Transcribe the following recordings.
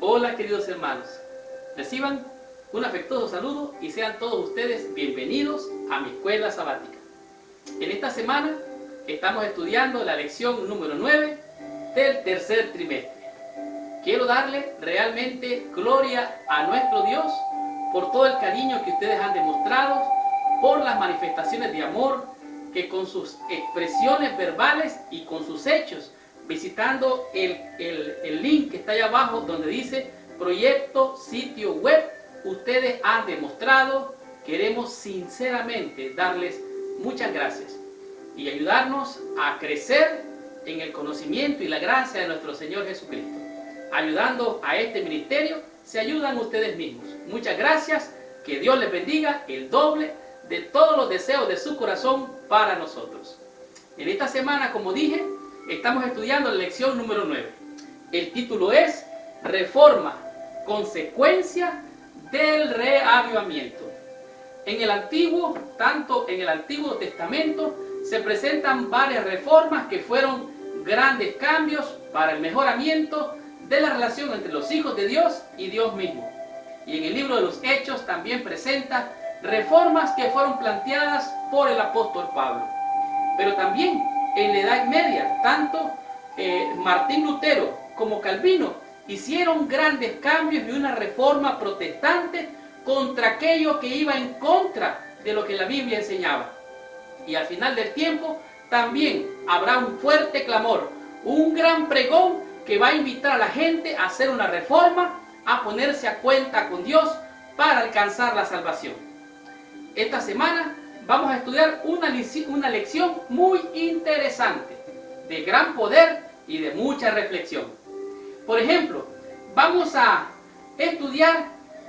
Hola queridos hermanos, reciban un afectuoso saludo y sean todos ustedes bienvenidos a mi escuela sabática. En esta semana estamos estudiando la lección número 9 del tercer trimestre. Quiero darle realmente gloria a nuestro Dios por todo el cariño que ustedes han demostrado, por las manifestaciones de amor que con sus expresiones verbales y con sus hechos, visitando el link que está ahí abajo donde dice proyecto sitio web, ustedes han demostrado. Queremos sinceramente darles muchas gracias y ayudarnos a crecer en el conocimiento y la gracia de nuestro Señor Jesucristo. Ayudando a este ministerio se ayudan ustedes mismos. Muchas gracias, que Dios les bendiga el doble de todos los deseos de su corazón para nosotros. En esta semana, como dije, estamos estudiando la lección número 9. El título es Reforma, consecuencia del reavivamiento. Tanto en el Antiguo Testamento, se presentan varias reformas que fueron grandes cambios para el mejoramiento de la relación entre los hijos de Dios y Dios mismo. Y en el libro de los Hechos también presenta reformas que fueron planteadas por el apóstol Pablo. Pero también en la Edad Media, tanto Martín Lutero como Calvino hicieron grandes cambios y una reforma protestante contra aquello que iba en contra de lo que la Biblia enseñaba. Y al final del tiempo también habrá un fuerte clamor, un gran pregón que va a invitar a la gente a hacer una reforma, a ponerse a cuenta con Dios para alcanzar la salvación. Esta semana vamos a estudiar una lección muy interesante, de gran poder y de mucha reflexión. Por ejemplo, vamos a estudiar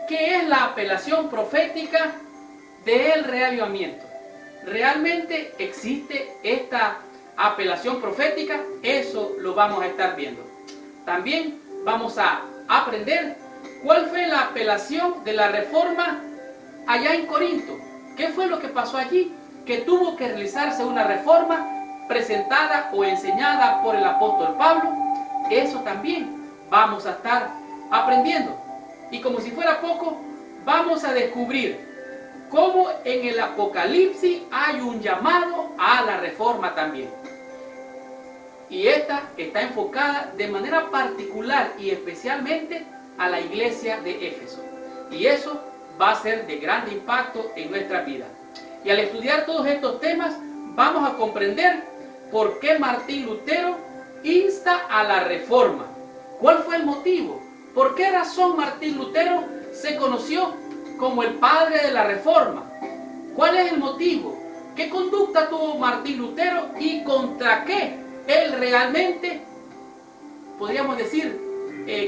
qué es la apelación profética del reavivamiento. ¿Realmente existe esta apelación profética? Eso lo vamos a estar viendo. También vamos a aprender cuál fue la apelación de la reforma allá en Corinto. ¿Qué fue lo que pasó allí? Que tuvo que realizarse una reforma presentada o enseñada por el apóstol Pablo. Eso también vamos a estar aprendiendo. Y como si fuera poco, vamos a descubrir cómo en el Apocalipsis hay un llamado a la reforma también. Y esta está enfocada de manera particular y especialmente a la iglesia de Éfeso. Y eso va a ser de gran impacto en nuestra vida. Y al estudiar todos estos temas, vamos a comprender por qué Martín Lutero insta a la reforma. ¿Cuál fue el motivo? ¿Por qué razón Martín Lutero se conoció como el padre de la reforma? ¿Cuál es el motivo? ¿Qué conducta tuvo Martín Lutero y contra qué él realmente, podríamos decir,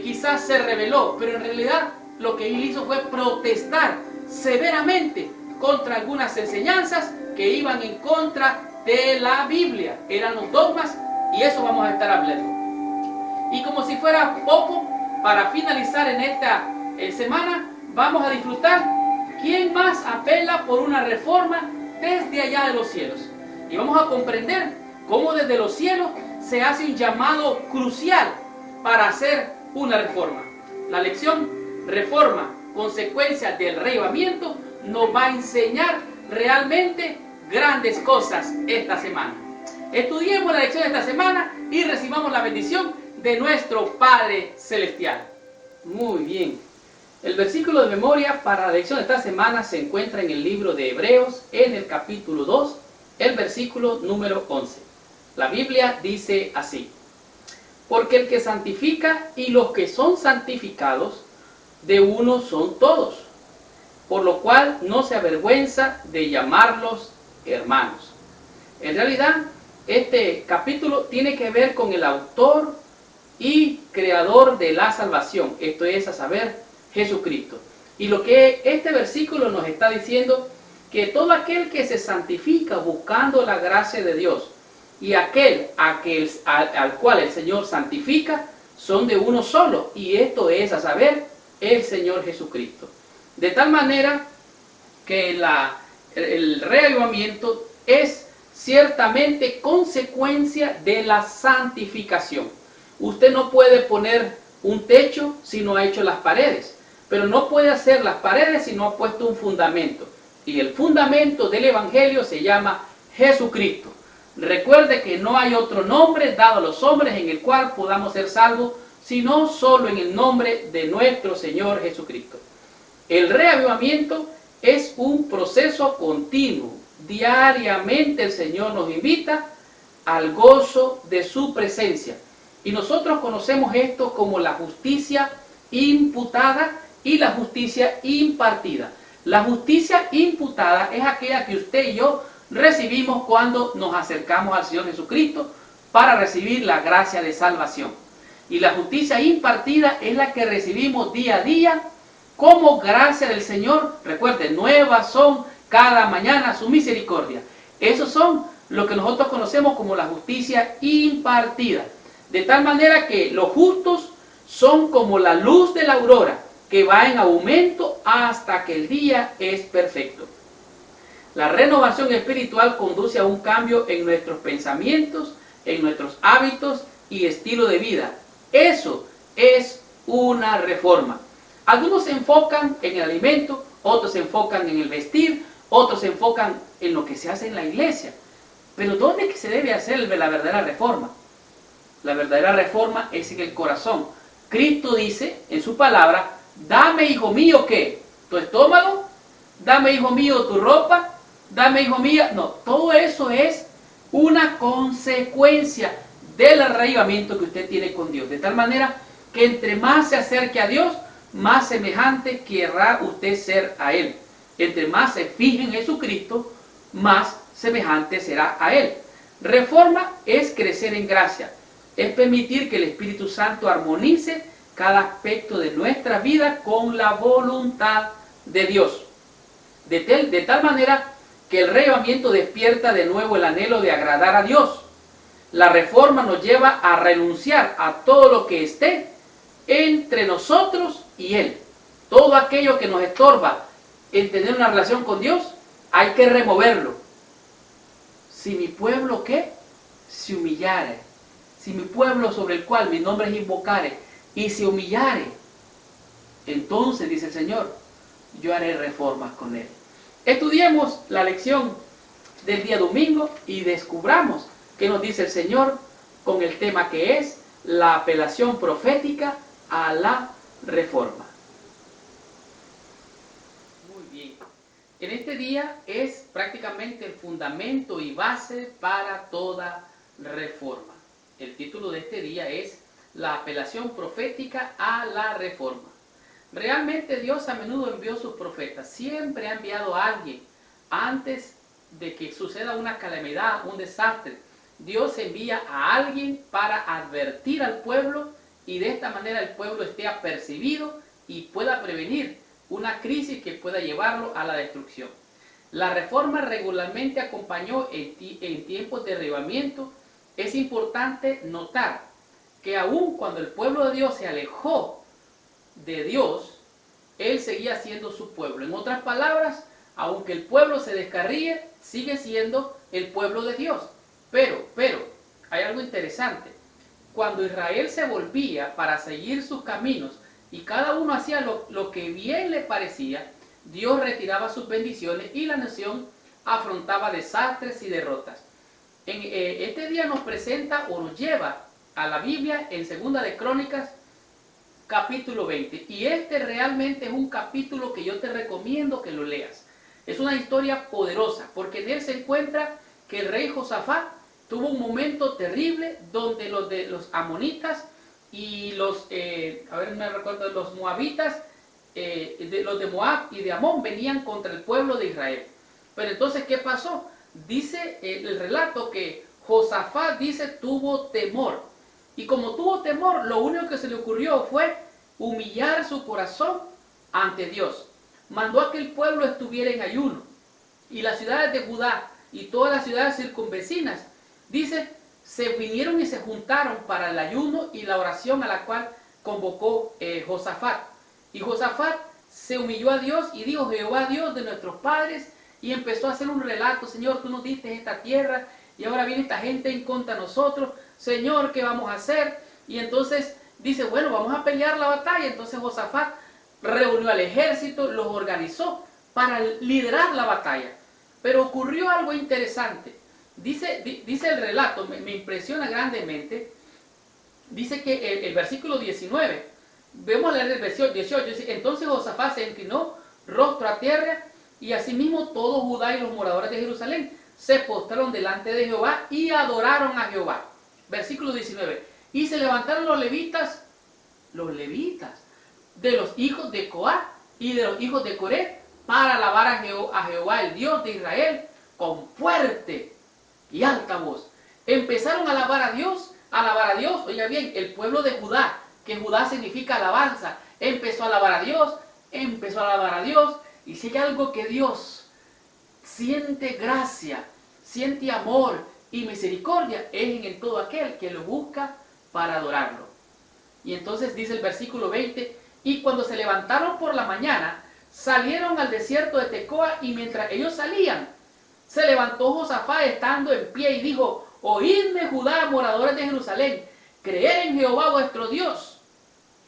quizás se rebeló, pero en realidad lo que él hizo fue protestar severamente contra algunas enseñanzas que iban en contra de la Biblia? Eran los dogmas y eso vamos a estar hablando. Y como si fuera poco, para finalizar en esta semana, vamos a disfrutar quién más apela por una reforma desde allá de los cielos. Y vamos a comprender cómo desde los cielos se hace un llamado crucial para hacer una reforma. La lección Reforma, consecuencia del reavivamiento, nos va a enseñar realmente grandes cosas esta semana. Estudiemos la lección de esta semana y recibamos la bendición de nuestro Padre Celestial. Muy bien. El versículo de memoria para la lección de esta semana se encuentra en el libro de Hebreos, en el capítulo 2, el versículo número 11. La Biblia dice así: porque el que santifica y los que son santificados, de uno son todos, por lo cual no se avergüenza de llamarlos hermanos. En realidad, este capítulo tiene que ver con el autor y creador de la salvación, esto es a saber, Jesucristo. Y lo que este versículo nos está diciendo, que todo aquel que se santifica buscando la gracia de Dios y aquel al cual el Señor santifica, son de uno solo, y esto es a saber, el Señor Jesucristo. De tal manera que el reavivamiento es ciertamente consecuencia de la santificación. Usted no puede poner un techo si no ha hecho las paredes, pero no puede hacer las paredes si no ha puesto un fundamento. Y el fundamento del Evangelio se llama Jesucristo. Recuerde que no hay otro nombre dado a los hombres en el cual podamos ser salvos, sino solo en el nombre de nuestro Señor Jesucristo. El reavivamiento es un proceso continuo. Diariamente el Señor nos invita al gozo de su presencia. Y nosotros conocemos esto como la justicia imputada y la justicia impartida. La justicia imputada es aquella que usted y yo recibimos cuando nos acercamos al Señor Jesucristo para recibir la gracia de salvación. Y la justicia impartida es la que recibimos día a día como gracia del Señor. Recuerden, nuevas son cada mañana su misericordia. Esos son lo que nosotros conocemos como la justicia impartida. De tal manera que los justos son como la luz de la aurora, que va en aumento hasta que el día es perfecto. La renovación espiritual conduce a un cambio en nuestros pensamientos, en nuestros hábitos y estilo de vida. Eso es una reforma. Algunos se enfocan en el alimento, otros se enfocan en el vestir, otros se enfocan en lo que se hace en la iglesia. Pero ¿dónde es que se debe hacer la verdadera reforma? La verdadera reforma es en el corazón. Cristo dice en su palabra: dame, hijo mío, ¿qué? ¿Tu estómago? Dame, hijo mío, tu ropa. Dame, hijo mío. No, todo eso es una consecuencia del arraigamiento que usted tiene con Dios. De tal manera que entre más se acerque a Dios, más semejante querrá usted ser a Él. Entre más se fije en Jesucristo, más semejante será a Él. Reforma es crecer en gracia. Es permitir que el Espíritu Santo armonice cada aspecto de nuestra vida con la voluntad de Dios. De tal manera que el reavivamiento despierta de nuevo el anhelo de agradar a Dios. La reforma nos lleva a renunciar a todo lo que esté entre nosotros y Él. Todo aquello que nos estorba en tener una relación con Dios, hay que removerlo. Si mi pueblo, ¿qué? Se humillare. Si mi pueblo sobre el cual mi nombre es invocare y se humillare, entonces, dice el Señor, yo haré reformas con él. Estudiemos la lección del día domingo y descubramos qué nos dice el Señor con el tema que es la apelación profética a la reforma. Muy bien. En este día es prácticamente el fundamento y base para toda reforma. El título de este día es la apelación profética a la reforma. Realmente Dios a menudo envió sus profetas. Siempre ha enviado a alguien antes de que suceda una calamidad, un desastre. Dios envía a alguien para advertir al pueblo y de esta manera el pueblo esté apercibido y pueda prevenir una crisis que pueda llevarlo a la destrucción. La reforma regularmente acompañó en tiempos de avivamiento. Es importante notar que aun cuando el pueblo de Dios se alejó de Dios, Él seguía siendo su pueblo. En otras palabras, aunque el pueblo se descarríe, sigue siendo el pueblo de Dios. Pero, hay algo interesante. Cuando Israel se volvía para seguir sus caminos y cada uno hacía lo que bien le parecía, Dios retiraba sus bendiciones y la nación afrontaba desastres y derrotas. Este día nos presenta o nos lleva a la Biblia en 2 de Crónicas, capítulo 20. Y este realmente es un capítulo que yo te recomiendo que lo leas. Es una historia poderosa, porque en él se encuentra que el rey Josafat tuvo un momento terrible donde los amonitas y los moabitas, los de Moab y de Amón venían contra el pueblo de Israel. Pero entonces, ¿qué pasó? Dice el relato que Josafat, dice, tuvo temor. Y como tuvo temor, lo único que se le ocurrió fue humillar su corazón ante Dios. Mandó a que el pueblo estuviera en ayuno. Y las ciudades de Judá y todas las ciudades circunvecinas, dice, se vinieron y se juntaron para el ayuno y la oración a la cual convocó Josafat. Y Josafat se humilló a Dios y dijo: Jehová Dios de nuestros padres, y empezó a hacer un relato: Señor, tú nos diste esta tierra y ahora viene esta gente en contra de nosotros. Señor, ¿qué vamos a hacer? Y entonces dice, bueno, vamos a pelear la batalla. Entonces Josafat reunió al ejército, los organizó para liderar la batalla. Pero ocurrió algo interesante. Dice el relato, me impresiona grandemente. Dice que el versículo 19, vemos leer el versículo 18, dice, entonces Josafat se inclinó rostro a tierra, y asimismo todo Judá y los moradores de Jerusalén se postraron delante de Jehová y adoraron a Jehová. Versículo 19, y se levantaron los levitas de los hijos de Coat y de los hijos de Coré para alabar a Jehová, el Dios de Israel, con fuerte y alta voz. Empezaron a alabar a Dios, oiga bien, el pueblo de Judá, que Judá significa alabanza, empezó a alabar a Dios, y si hay algo que Dios siente gracia, siente amor y misericordia, es en todo aquel que lo busca para adorarlo. Y entonces dice el versículo 20, y cuando se levantaron por la mañana, salieron al desierto de Tecoa, y mientras ellos salían, se levantó Josafat estando en pie y dijo, oídme Judá, moradores de Jerusalén, creed en Jehová vuestro Dios,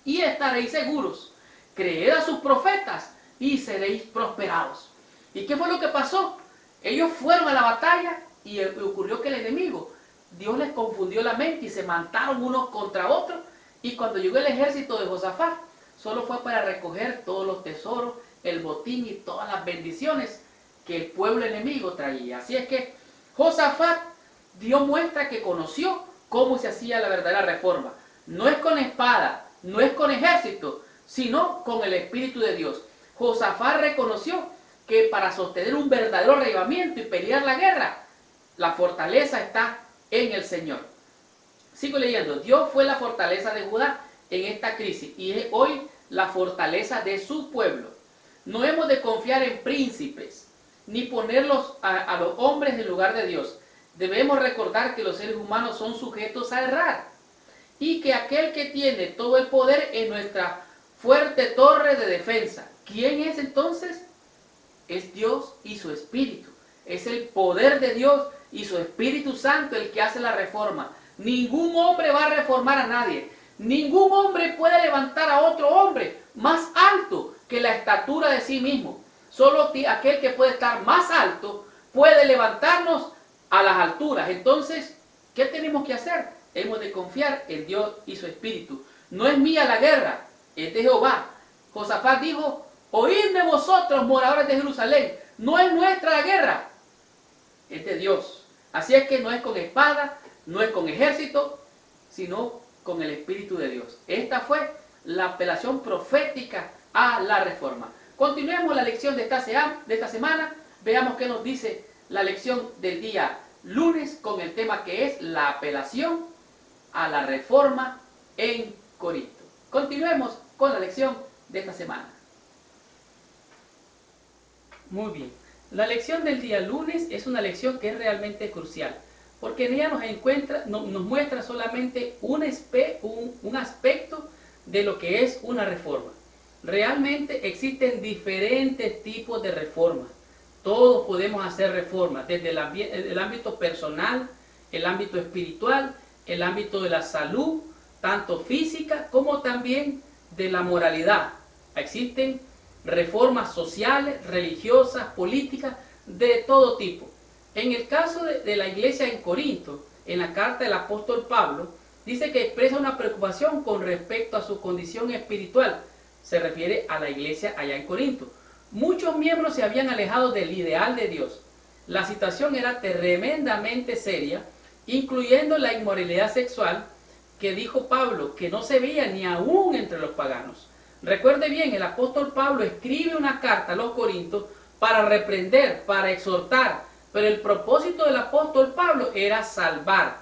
y estaréis seguros, creed a sus profetas, y seréis prosperados. ¿Y qué fue lo que pasó? Ellos fueron a la batalla, y ocurrió que el enemigo, Dios les confundió la mente, y se mataron unos contra otros, y cuando llegó el ejército de Josafat, solo fue para recoger todos los tesoros, el botín y todas las bendiciones que el pueblo enemigo traía. Así es que Josafat dio muestra que conoció cómo se hacía la verdadera reforma. No es con espada, no es con ejército, sino con el Espíritu de Dios. Josafat reconoció que para sostener un verdadero avivamiento y pelear la guerra, la fortaleza está en el Señor. Sigo leyendo. Dios fue la fortaleza de Judá en esta crisis y es hoy la fortaleza de su pueblo. No hemos de confiar en príncipes ni ponerlos a los hombres en lugar de Dios. Debemos recordar que los seres humanos son sujetos a errar y que aquel que tiene todo el poder es nuestra fuerte torre de defensa. ¿Quién es entonces? Es Dios y su Espíritu. Es el poder de Dios y su Espíritu Santo el que hace la reforma. Ningún hombre va a reformar a nadie. Ningún hombre puede levantar a otro hombre más alto que la estatura de sí mismo. Solo aquel que puede estar más alto puede levantarnos a las alturas. Entonces, ¿qué tenemos que hacer? Hemos de confiar en Dios y su Espíritu. No es mía la guerra, es de Jehová. Josafat dijo, oídme vosotros, moradores de Jerusalén, no es nuestra la guerra, es de Dios. Así es que no es con espada, no es con ejército, sino con el Espíritu de Dios. Esta fue la apelación profética a la reforma. Continuemos la lección de esta semana. Veamos qué nos dice la lección del día lunes con el tema que es la apelación a la reforma en Corinto. Continuemos con la lección de esta semana. Muy bien. La lección del día lunes es una lección que es realmente crucial, porque en ella nos muestra solamente un aspecto de lo que es una reforma. Realmente existen diferentes tipos de reformas. Todos podemos hacer reformas, desde el ámbito personal, el ámbito espiritual, el ámbito de la salud, tanto física como también de la moralidad. Existen reformas sociales, religiosas, políticas, de todo tipo. En el caso de la iglesia en Corinto, en la carta del apóstol Pablo, dice que expresa una preocupación con respecto a su condición espiritual. Se refiere a la iglesia allá en Corinto. Muchos miembros se habían alejado del ideal de Dios. La situación era tremendamente seria, incluyendo la inmoralidad sexual, que dijo Pablo que no se veía ni aún entre los paganos. Recuerde bien, el apóstol Pablo escribe una carta a los Corintios para reprender, para exhortar, pero el propósito del apóstol Pablo era salvar.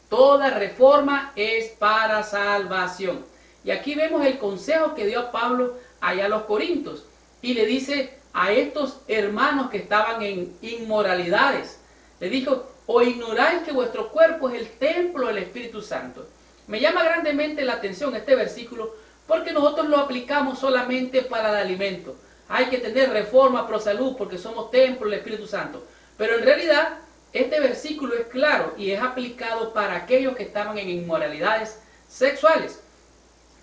Toda reforma es para salvación. Y aquí vemos el consejo que dio a Pablo allá a los Corintios. Y le dice a estos hermanos que estaban en inmoralidades, le dijo, o ignoráis que vuestro cuerpo es el templo del Espíritu Santo. Me llama grandemente la atención este versículo porque nosotros lo aplicamos solamente para el alimento. Hay que tener reforma pro salud porque somos templo del Espíritu Santo. Pero en realidad este versículo es claro y es aplicado para aquellos que estaban en inmoralidades sexuales.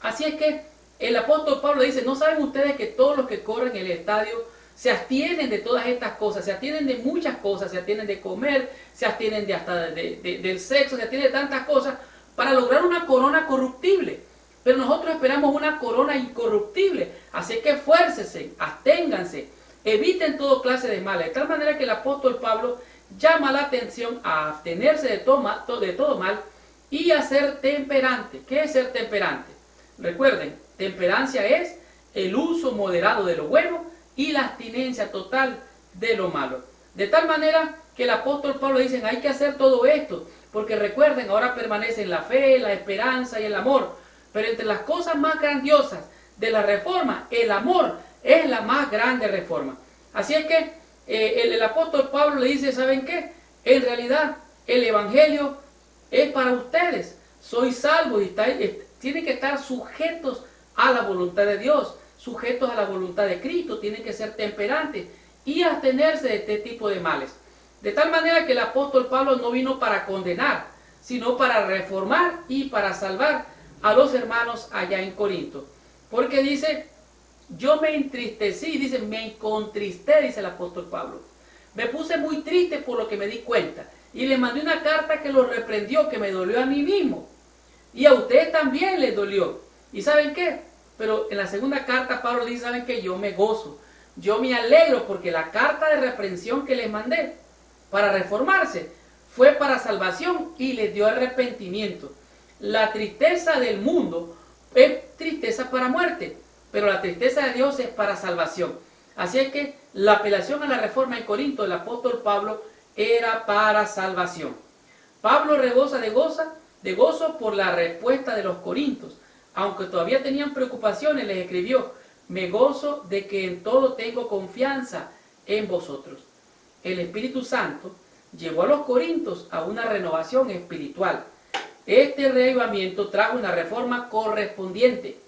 Así es que el apóstol Pablo dice, ¿no saben ustedes que todos los que corren en el estadio se abstienen de todas estas cosas, se abstienen de muchas cosas, se abstienen de comer, se abstienen de hasta del sexo, se abstienen de tantas cosas para lograr una corona corruptible? Pero nosotros esperamos una corona incorruptible. Así que esfuércense, absténganse, eviten toda clase de mal. De tal manera que el apóstol Pablo llama la atención a abstenerse de todo mal y a ser temperante. ¿Qué es ser temperante? Recuerden, temperancia es el uso moderado de lo bueno y la abstinencia total de lo malo. De tal manera que el apóstol Pablo dice, hay que hacer todo esto, porque recuerden, ahora permanecen la fe, la esperanza y el amor. Pero entre las cosas más grandiosas de la reforma, el amor es la más grande reforma. Así es que el apóstol Pablo le dice, ¿saben qué? En realidad el evangelio es para ustedes. Sois salvos y tienen que estar sujetos a la voluntad de Dios, sujetos a la voluntad de Cristo, tienen que ser temperantes y abstenerse de este tipo de males. De tal manera que el apóstol Pablo no vino para condenar, sino para reformar y para salvar a los hermanos allá en Corinto. Porque dice, yo me entristecí, dice, me contristé, dice el apóstol Pablo. Me puse muy triste por lo que me di cuenta. Y le mandé una carta que lo reprendió, que me dolió a mí mismo. Y a ustedes también les dolió. ¿Y saben qué? Pero en la segunda carta Pablo dice, ¿saben qué? Yo me gozo. Yo me alegro porque la carta de reprensión que les mandé para reformarse fue para salvación y les dio arrepentimiento. La tristeza del mundo es tristeza para muerte, pero la tristeza de Dios es para salvación. Así es que la apelación a la reforma en Corinto del apóstol Pablo era para salvación. Pablo rebosa de gozo por la respuesta de los corintios. Aunque todavía tenían preocupaciones, les escribió, me gozo de que en todo tengo confianza en vosotros. El Espíritu Santo llevó a los corintios a una renovación espiritual. Este reavivamiento trajo una reforma correspondiente.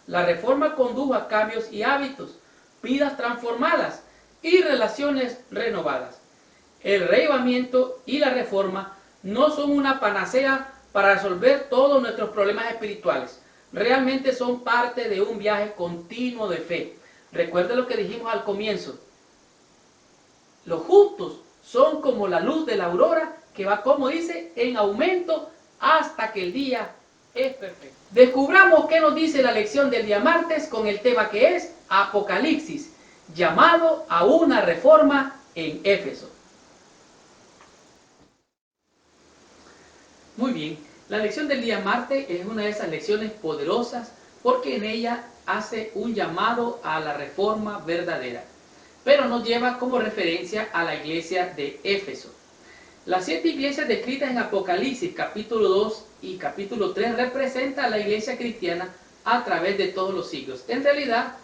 La reforma condujo a cambios y hábitos, vidas transformadas y relaciones renovadas. El reavivamiento y la reforma no son una panacea para resolver todos nuestros problemas espirituales. Realmente son parte de un viaje continuo de fe. Recuerden lo que dijimos al comienzo. Los justos son como la luz de la aurora que va, como dice, en aumento hasta que el día es perfecto. Descubramos qué nos dice la lección del día martes con el tema que es Apocalipsis, llamado a una reforma en Éfeso. Muy bien, la lección del día martes es una de esas lecciones poderosas porque en ella hace un llamado a la reforma verdadera, pero nos lleva como referencia a la iglesia de Éfeso. Las 7 iglesias descritas en Apocalipsis capítulo 2 y capítulo 3 representan a la iglesia cristiana a través de todos los siglos. En realidad,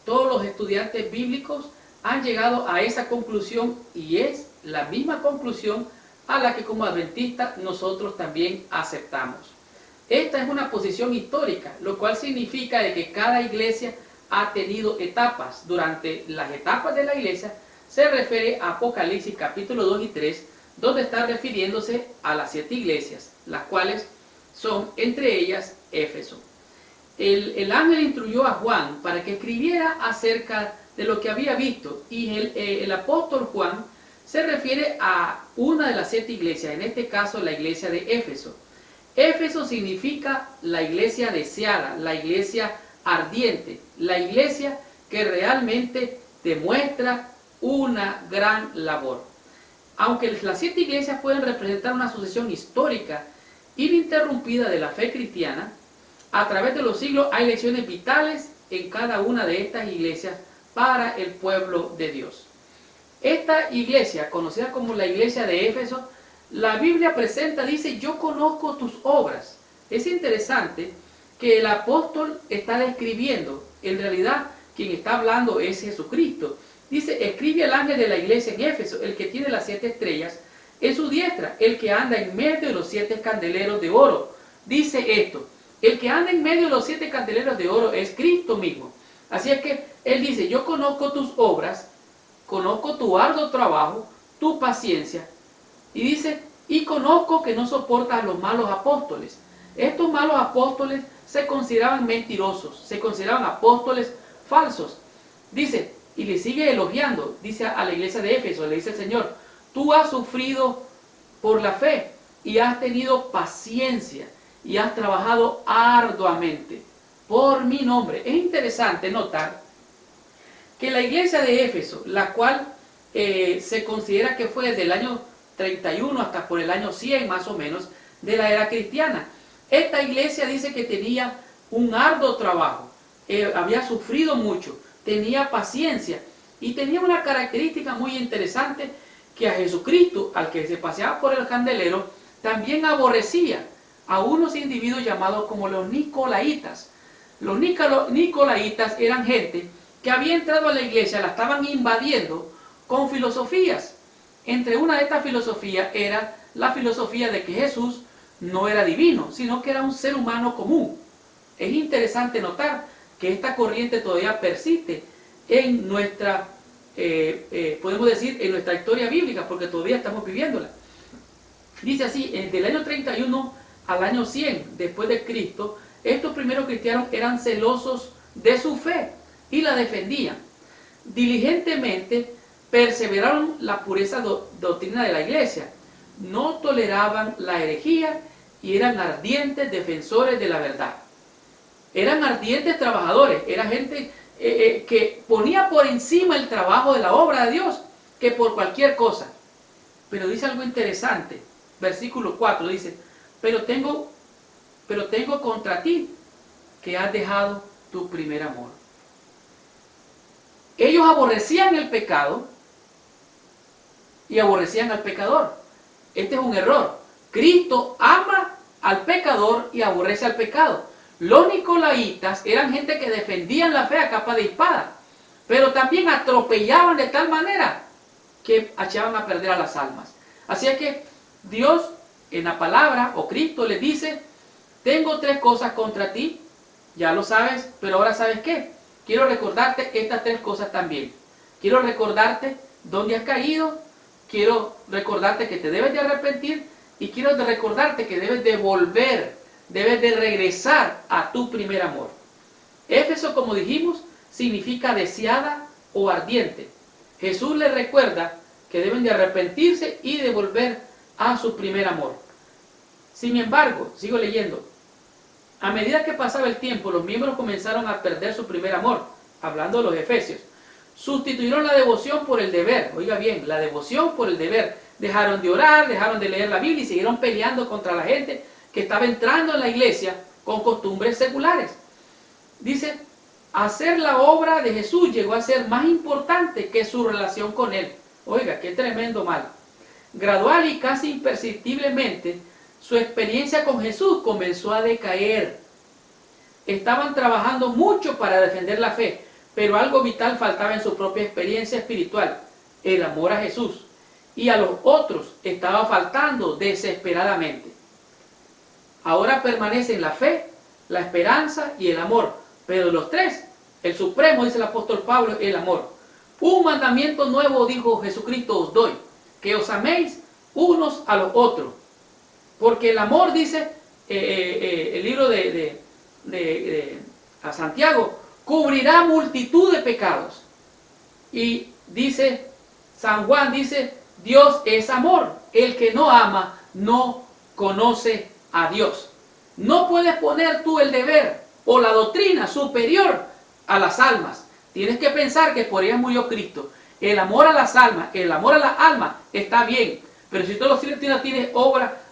todos los estudiantes bíblicos han llegado a esa conclusión y es la misma conclusión a la que como adventistas nosotros también aceptamos. Esta es una posición histórica, lo cual significa de que cada iglesia ha tenido etapas. Durante las etapas de la iglesia se refiere a Apocalipsis capítulo 2 y 3, donde está refiriéndose a las 7 iglesias, las cuales son entre ellas Éfeso. El ángel instruyó a Juan para que escribiera acerca de lo que había visto y el apóstol Juan se refiere a una de las 7 iglesias, en este caso la iglesia de Éfeso. Éfeso significa la iglesia deseada, la iglesia ardiente, la iglesia que realmente demuestra una gran labor. Aunque las 7 iglesias pueden representar una sucesión histórica ininterrumpida de la fe cristiana, a través de los siglos hay lecciones vitales en cada una de estas iglesias para el pueblo de Dios. Esta iglesia, conocida como la iglesia de Éfeso, la Biblia presenta, dice, yo conozco tus obras. Es interesante que el apóstol está describiendo, en realidad quien está hablando es Jesucristo. Dice, escribe al ángel de la iglesia en Éfeso, el que tiene las 7 estrellas en su diestra, el que anda en medio de los 7 candeleros de oro. Dice esto, el que anda en medio de los 7 candeleros de oro es Cristo mismo. Así es que él dice, yo conozco tus obras, conozco tu arduo trabajo, tu paciencia. Y dice, y conozco que no soportas a los malos apóstoles. Estos malos apóstoles se consideraban mentirosos, se consideraban apóstoles falsos. Dice, y le sigue elogiando, dice a la iglesia de Éfeso, le dice el Señor, tú has sufrido por la fe y has tenido paciencia y has trabajado arduamente por mi nombre. Es interesante notar que la iglesia de Éfeso, la cual se considera que fue desde el año 31 hasta por el año 100 más o menos de la era cristiana, esta iglesia dice que tenía un arduo trabajo, había sufrido mucho, tenía paciencia y tenía una característica muy interesante, que a Jesucristo, al que se paseaba por el candelero, también aborrecía a unos individuos llamados como los Nicolaitas. Los Nicolaitas eran gente que había entrado a la iglesia, la estaban invadiendo con filosofías. Entre una de estas filosofías era la filosofía de que Jesús no era divino, sino que era un ser humano común. Es interesante notar que esta corriente todavía persiste en nuestra, podemos decir, en nuestra historia bíblica, porque todavía estamos viviéndola. Dice así, del año 31 al año 100 después de Cristo, estos primeros cristianos eran celosos de su fe y la defendían. Diligentemente perseveraron la pureza doctrina de la iglesia, no toleraban la herejía y eran ardientes defensores de la verdad. Eran ardientes trabajadores, era gente que ponía por encima el trabajo de la obra de Dios que por cualquier cosa. Pero dice algo interesante, versículo 4 dice, pero tengo contra ti que has dejado tu primer amor. Ellos aborrecían el pecado y aborrecían al pecador. Este es un error. Cristo ama al pecador y aborrece al pecado. Los nicolaitas eran gente que defendían la fe a capa de espada, pero también atropellaban de tal manera que echaban a perder a las almas. Así es que Dios en la palabra, o Cristo les dice, tengo 3 cosas contra ti, ya lo sabes, pero ahora ¿sabes qué? Quiero recordarte estas 3 cosas también. Quiero recordarte dónde has caído, quiero recordarte que te debes de arrepentir y quiero recordarte que debes de volver, debes de regresar a tu primer amor. Éfeso, como dijimos, significa deseada o ardiente. Jesús les recuerda que deben de arrepentirse y de volver a su primer amor. Sin embargo, sigo leyendo, a medida que pasaba el tiempo, los miembros comenzaron a perder su primer amor, hablando de los efesios. Sustituyeron la devoción por el deber, oiga bien, la devoción por el deber. Dejaron de orar, dejaron de leer la Biblia y siguieron peleando contra la gente que estaba entrando en la iglesia con costumbres seculares. Dice, hacer la obra de Jesús llegó a ser más importante que su relación con Él. Oiga, qué tremendo mal. Gradual y casi imperceptiblemente, su experiencia con Jesús comenzó a decaer. Estaban trabajando mucho para defender la fe, pero algo vital faltaba en su propia experiencia espiritual, el amor a Jesús. Y a los otros estaba faltando desesperadamente. Ahora permanecen la fe, la esperanza y el amor, pero los 3, el supremo, dice el apóstol Pablo, el amor. Un mandamiento nuevo, dijo Jesucristo, os doy, que os améis unos a los otros. Porque el amor, dice el libro a Santiago, cubrirá multitud de pecados. Y dice, San Juan dice, Dios es amor. El que no ama no conoce a Dios. No puedes poner tú el deber o la doctrina superior a las almas. Tienes que pensar que por ellas murió Cristo. El amor a las almas, el amor a las almas está bien. Pero si tú lo tienes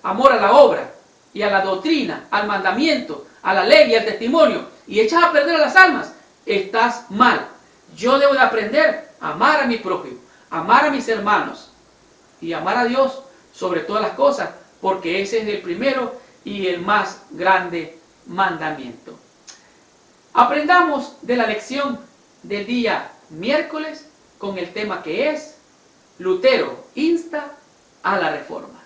amor a la obra y a la doctrina, al mandamiento, a la ley y al testimonio, y echas a perder a las almas, estás mal. Yo debo de aprender a amar a mi prójimo, amar a mis hermanos y amar a Dios sobre todas las cosas, porque ese es el primero y el más grande mandamiento. Aprendamos de la lección del día miércoles con el tema que es Lutero insta a la reforma.